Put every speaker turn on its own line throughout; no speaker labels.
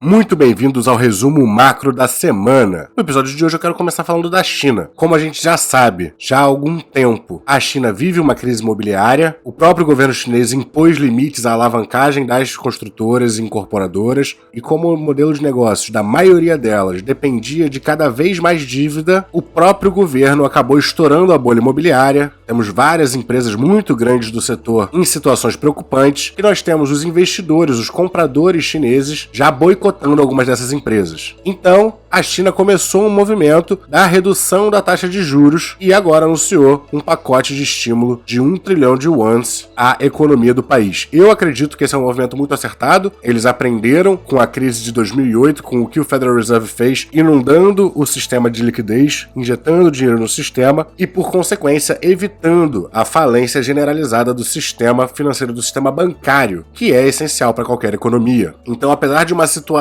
Muito bem-vindos ao resumo macro da semana. No episódio de hoje eu quero começar falando da China. Como a gente já sabe, já há algum tempo, a China vive uma crise imobiliária, o próprio governo chinês impôs limites à alavancagem das construtoras e incorporadoras, e como o modelo de negócios da maioria delas dependia de cada vez mais dívida, o próprio governo acabou estourando a bolha imobiliária. Temos várias empresas muito grandes do setor em situações preocupantes, e nós temos os investidores, os compradores chineses já boicotando algumas dessas empresas. Então, a China começou um movimento da redução da taxa de juros e agora anunciou um pacote de estímulo de 1 trilhão de yuans à economia do país. Eu acredito que esse é um movimento muito acertado. Eles aprenderam com a crise de 2008, com o que o Federal Reserve fez, inundando o sistema de liquidez, injetando dinheiro no sistema e, por consequência, evitando a falência generalizada do sistema financeiro, do sistema bancário, que é essencial para qualquer economia. Então, apesar de uma situação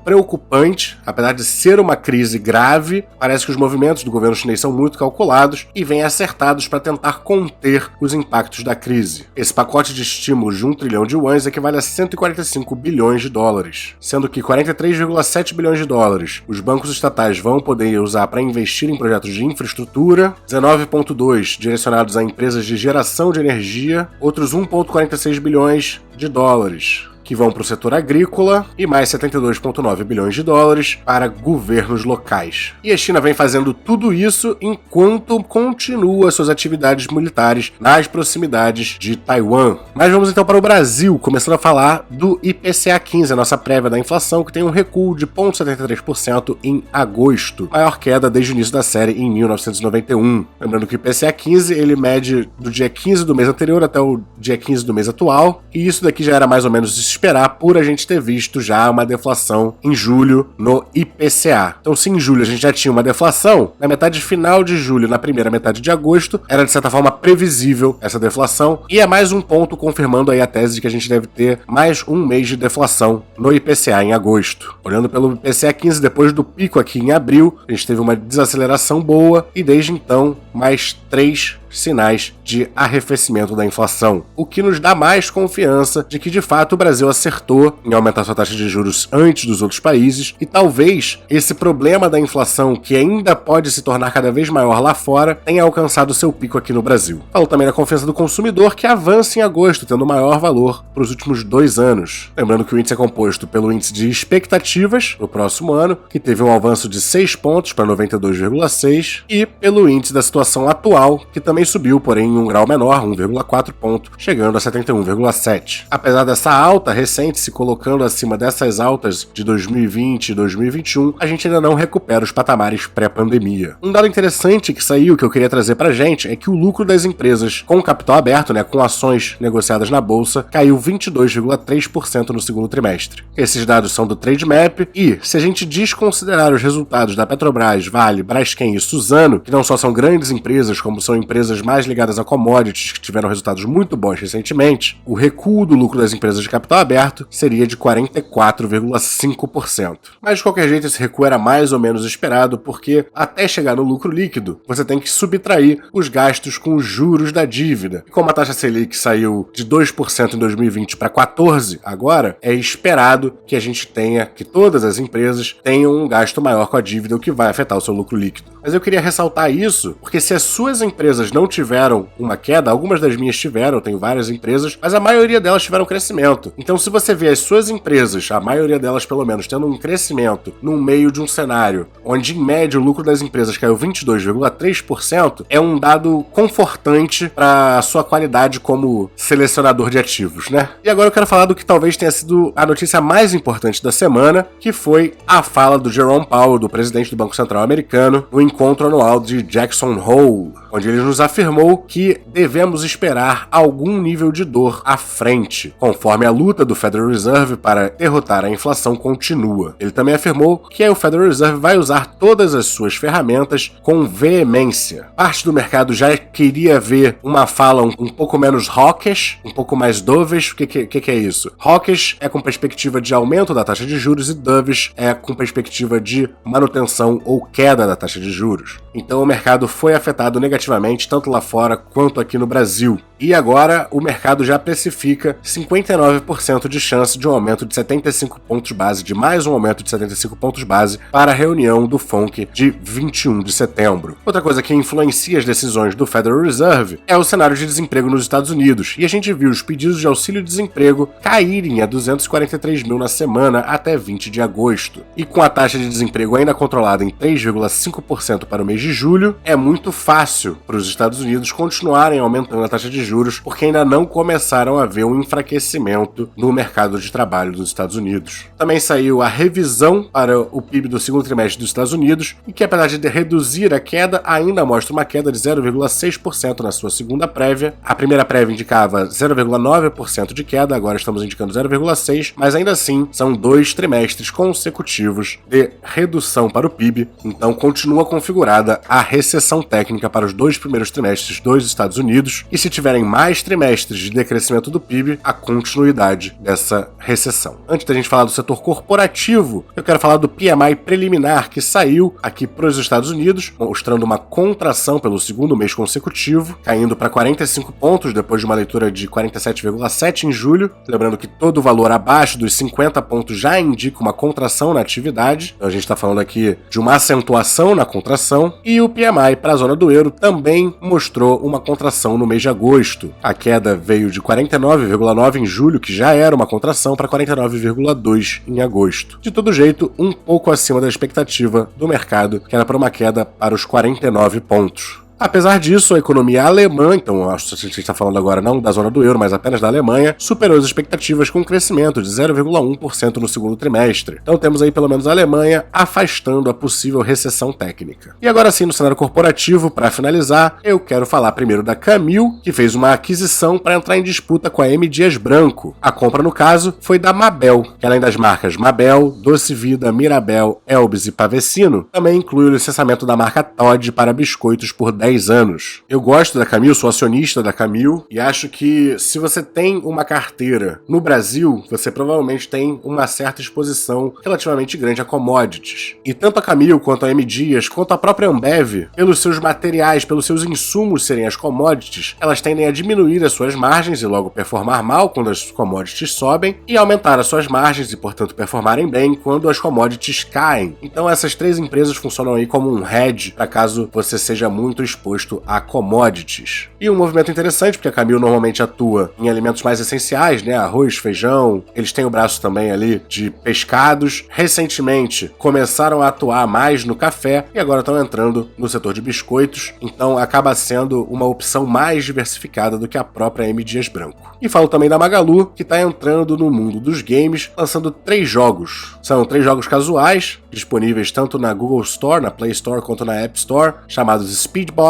preocupante, apesar de ser uma crise grave, parece que os movimentos do governo chinês são muito calculados e vêm acertados para tentar conter os impactos da crise. Esse pacote de estímulos de 1 trilhão de yuans equivale a 145 bilhões de dólares, sendo que 43,7 bilhões de dólares os bancos estatais vão poder usar para investir em projetos de infraestrutura, 19,2 direcionados a empresas de geração de energia, outros 1,46 bilhões de dólares que vão para o setor agrícola e mais 72,9 bilhões de dólares para governos locais. E a China vem fazendo tudo isso enquanto continua suas atividades militares nas proximidades de Taiwan. Mas vamos então para o Brasil, começando a falar do IPCA-15, a nossa prévia da inflação, que tem um recuo de 0,73% em agosto, maior queda desde o início da série em 1991. Lembrando que o IPCA-15 ele mede do dia 15 do mês anterior até o dia 15 do mês atual, e isso daqui já era mais ou menos esperar por a gente ter visto já uma deflação em julho no IPCA. Então, se em julho a gente já tinha uma deflação, na metade final de julho, na primeira metade de agosto, era de certa forma previsível essa deflação, e é mais um ponto confirmando aí a tese de que a gente deve ter mais um mês de deflação no IPCA em agosto. Olhando pelo IPCA 15, depois do pico aqui em abril, a gente teve uma desaceleração boa, e desde então, mais 3 sinais de arrefecimento da inflação, o que nos dá mais confiança de que de fato o Brasil acertou em aumentar sua taxa de juros antes dos outros países, e talvez esse problema da inflação, que ainda pode se tornar cada vez maior lá fora, tenha alcançado seu pico aqui no Brasil. Falo também da confiança do consumidor, que avança em agosto, tendo maior valor para os últimos 2 anos. Lembrando que o índice é composto pelo índice de expectativas no próximo ano, que teve um avanço de 6 pontos para 92,6, e pelo índice da situação atual, que também subiu, porém em um grau menor, 1,4 ponto, chegando a 71,7. Apesar dessa alta recente se colocando acima dessas altas de 2020 e 2021, a gente ainda não recupera os patamares pré-pandemia. Um dado interessante que saiu, que eu queria trazer pra gente, é que o lucro das empresas com capital aberto, com ações negociadas na bolsa, caiu 22,3% no segundo trimestre. Esses dados são do Trademap, e se a gente desconsiderar os resultados da Petrobras, Vale, Braskem e Suzano, que não só são grandes empresas, como são empresas mais ligadas a commodities que tiveram resultados muito bons recentemente, o recuo do lucro das empresas de capital aberto seria de 44,5%. Mas de qualquer jeito esse recuo era mais ou menos esperado, porque até chegar no lucro líquido, você tem que subtrair os gastos com os juros da dívida. E como a taxa Selic saiu de 2% em 2020 para 14% agora, é esperado que a gente tenha, que todas as empresas tenham um gasto maior com a dívida, o que vai afetar o seu lucro líquido. Mas eu queria ressaltar isso, porque se as suas empresas não tiveram uma queda, algumas das minhas tiveram, eu tenho várias empresas, mas a maioria delas tiveram crescimento. Então, se você vê as suas empresas, a maioria delas pelo menos, tendo um crescimento no meio de um cenário onde, em média, o lucro das empresas caiu 22,3%, é um dado confortante para a sua qualidade como selecionador de ativos, E agora eu quero falar do que talvez tenha sido a notícia mais importante da semana, que foi a fala do Jerome Powell, do presidente do Banco Central americano, no encontro anual de Jackson Hole, onde ele nos afirmou que devemos esperar algum nível de dor à frente, conforme a luta do Federal Reserve para derrotar a inflação continua. Ele também afirmou que o Federal Reserve vai usar todas as suas ferramentas com veemência. Parte do mercado já queria ver uma fala um pouco menos hawkish, um pouco mais dovish. O que é isso? Hawkish é com perspectiva de aumento da taxa de juros e dovish é com perspectiva de manutenção ou queda da taxa de juros. Então o mercado foi afetado negativamente tanto lá fora quanto aqui no Brasil. E agora o mercado já precifica 59% de chance de um aumento de 75 pontos base, de mais um aumento de 75 pontos base para a reunião do FONC de 21 de setembro. Outra coisa que influencia as decisões do Federal Reserve é o cenário de desemprego nos Estados Unidos, e a gente viu os pedidos de auxílio-desemprego caírem a 243 mil na semana até 20 de agosto. E com a taxa de desemprego ainda controlada em 3,5% para o mês de julho, é muito fácil para os Estados Unidos continuarem aumentando a taxa de juros, porque ainda não começaram a ver um enfraquecimento no mercado de trabalho dos Estados Unidos. Também saiu a revisão para o PIB do segundo trimestre dos Estados Unidos, e que apesar de reduzir a queda, ainda mostra uma queda de 0,6% na sua segunda prévia. A primeira prévia indicava 0,9% de queda, agora estamos indicando 0,6%, mas ainda assim são 2 trimestres consecutivos de redução para o PIB, então continua configurada a recessão técnica para os 2 primeiros trimestres dos Estados Unidos, e se tiverem mais trimestres de decrescimento do PIB, a continuidade dessa recessão. Antes da gente falar do setor corporativo, eu quero falar do PMI preliminar que saiu aqui para os Estados Unidos, mostrando uma contração pelo segundo mês consecutivo, caindo para 45 pontos depois de uma leitura de 47,7 em julho. Lembrando que todo o valor abaixo dos 50 pontos já indica uma contração na atividade, então a gente está falando aqui de uma acentuação na contração, e o PMI para a zona do euro também mostrou uma contração no mês de agosto. A queda veio de 49,9 em julho, que já era uma contração, para 49,2 em agosto. De todo jeito, um pouco acima da expectativa do mercado, que era para uma queda para os 49 pontos. Apesar disso, a economia alemã, então a gente está falando agora não da zona do euro, mas apenas da Alemanha, superou as expectativas com um crescimento de 0,1% no segundo trimestre. Então temos aí pelo menos a Alemanha afastando a possível recessão técnica. E agora sim, no cenário corporativo, para finalizar, eu quero falar primeiro da Camil, que fez uma aquisição para entrar em disputa com a M. Dias Branco. A compra, no caso, foi da Mabel, que além das marcas Mabel, Doce Vida, Mirabel, Elbis e Pavecino, também inclui o licenciamento da marca Toddy para biscoitos por 10 anos. Eu gosto da Camil, sou acionista da Camil, e acho que se você tem uma carteira no Brasil, você provavelmente tem uma certa exposição relativamente grande a commodities. E tanto a Camil, quanto a M. Dias, quanto a própria Ambev, pelos seus materiais, pelos seus insumos serem as commodities, elas tendem a diminuir as suas margens e logo performar mal quando as commodities sobem, e aumentar as suas margens e, portanto, performarem bem quando as commodities caem. Então essas 3 empresas funcionam aí como um hedge para caso você seja muito exposto a commodities. E um movimento interessante, porque a Camil normalmente atua em alimentos mais essenciais, né? Arroz, feijão, eles têm o braço também ali de pescados. Recentemente começaram a atuar mais no café e agora estão entrando no setor de biscoitos, então acaba sendo uma opção mais diversificada do que a própria M. Dias Branco. E falo também da Magalu, que está entrando no mundo dos games, lançando 3 jogos. São 3 jogos casuais, disponíveis tanto na Google Store, na Play Store, quanto na App Store, chamados Speedbox,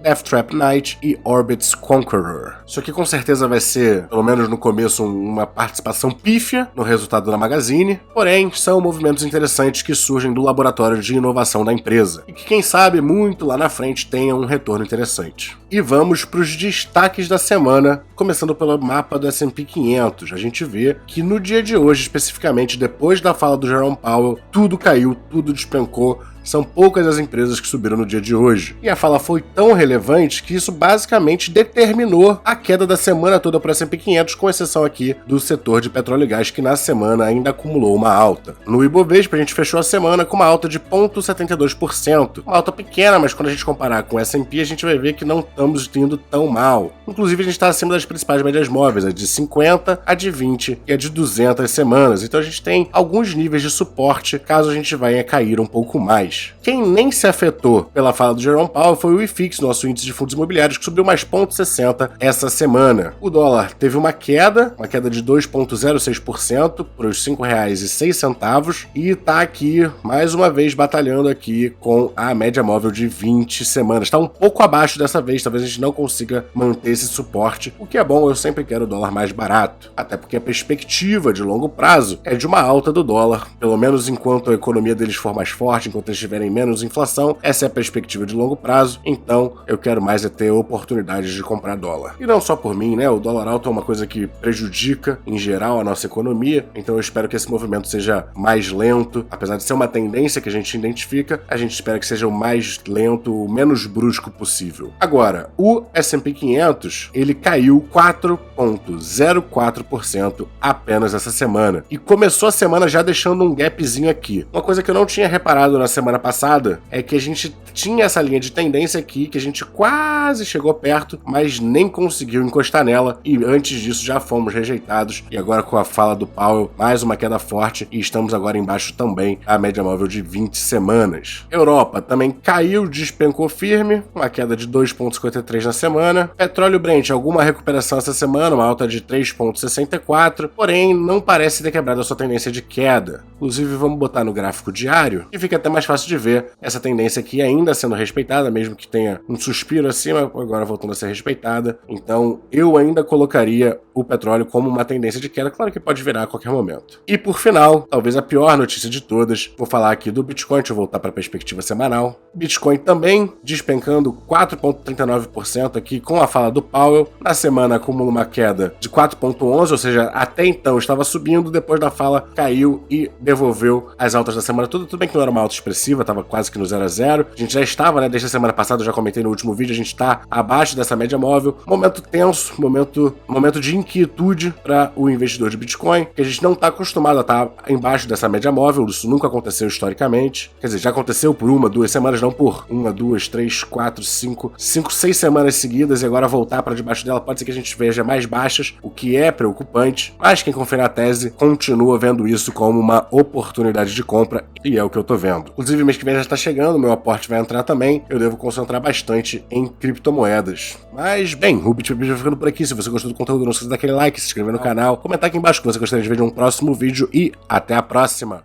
Death Trap Night e Orbit's Conqueror. Isso aqui com certeza vai ser, pelo menos no começo, uma participação pífia no resultado da Magazine, porém são movimentos interessantes que surgem do laboratório de inovação da empresa, e que quem sabe muito lá na frente tenham um retorno interessante. E vamos para os destaques da semana, começando pelo mapa do S&P 500. A gente vê que no dia de hoje, especificamente depois da fala do Jerome Powell, tudo caiu, tudo despencou. São poucas as empresas que subiram no dia de hoje. E a fala foi tão relevante que isso basicamente determinou a queda da semana toda para o S&P 500, com exceção aqui do setor de petróleo e gás, que na semana ainda acumulou uma alta. No Ibovespa, a gente fechou a semana com uma alta de 0,72%. Uma alta pequena, mas quando a gente comparar com o S&P, a gente vai ver que não estamos indo tão mal. Inclusive, a gente está acima das principais médias móveis, a de 50, a de 20 e a de 200 semanas. Então a gente tem alguns níveis de suporte caso a gente venha cair um pouco mais. Quem nem se afetou pela fala do Jerome Powell foi o IFIX, nosso índice de fundos imobiliários, que subiu mais 0,60 essa semana. O dólar teve uma queda de 2,06% para os R$ 5,06, e está aqui, mais uma vez, batalhando aqui com a média móvel de 20 semanas. Está um pouco abaixo dessa vez, talvez a gente não consiga manter esse suporte, o que é bom, eu sempre quero o dólar mais barato, até porque a perspectiva de longo prazo é de uma alta do dólar, pelo menos enquanto a economia deles for mais forte, enquanto eles tiverem menos inflação, essa é a perspectiva de longo prazo, então eu quero mais é ter oportunidades de comprar dólar. E não só por mim, né? O dólar alto é uma coisa que prejudica, em geral, a nossa economia, então eu espero que esse movimento seja mais lento, apesar de ser uma tendência que a gente identifica, a gente espera que seja o mais lento, o menos brusco possível. Agora, Agora, o S&P 500, ele caiu 4,04% apenas essa semana. E começou a semana já deixando um gapzinho aqui. Uma coisa que eu não tinha reparado na semana passada é que a gente tinha essa linha de tendência aqui, que a gente quase chegou perto, mas nem conseguiu encostar nela, e antes disso já fomos rejeitados, e agora com a fala do Powell, mais uma queda forte, e estamos agora embaixo também da média móvel de 20 semanas. Europa também caiu, despencou firme, uma queda de 2,53 na semana. Petróleo Brent, alguma recuperação essa semana, uma alta de 3,64, porém não parece ter quebrado a sua tendência de queda. Inclusive vamos botar no gráfico diário, e fica até mais fácil de ver essa tendência aqui ainda sendo respeitada, mesmo que tenha um suspiro acima, agora voltando a ser respeitada. Então eu ainda colocaria o petróleo como uma tendência de queda, claro que pode virar a qualquer momento. E por final, talvez a pior notícia de todas, vou falar aqui do Bitcoin, deixa eu voltar para a perspectiva semanal. Bitcoin também despencando 4,39% aqui com a fala do Powell. Na semana acumula uma queda de 4,11%, ou seja, até então estava subindo, depois da fala caiu e devolveu as altas da semana toda. Tudo bem que não era uma alta expressiva, estava quase que no 0 a 0. A gente já estava, desde a semana passada, eu já comentei no último vídeo, a gente está abaixo dessa média móvel. Momento tenso, momento de inquietude para o investidor de Bitcoin, que a gente não está acostumado a estar embaixo dessa média móvel, isso nunca aconteceu historicamente. Quer dizer, já aconteceu por 1, 2 semanas, não por 1, 2, 3, 4, 5, 6 semanas seguidas, e agora voltar para debaixo dela pode ser que a gente veja mais baixas, o que é preocupante, mas quem confia na tese continua vendo isso como uma oportunidade de compra, e é o que eu tô vendo. Inclusive, mês que vem já está chegando, meu aporte vai entrar também, eu devo concentrar bastante em criptomoedas. Mas, bem, o BitPay vai ficando por aqui. Se você gostou do conteúdo, não esqueça de dar aquele like, se inscrever no canal, comentar aqui embaixo que você gostaria de ver em um próximo vídeo, e até a próxima!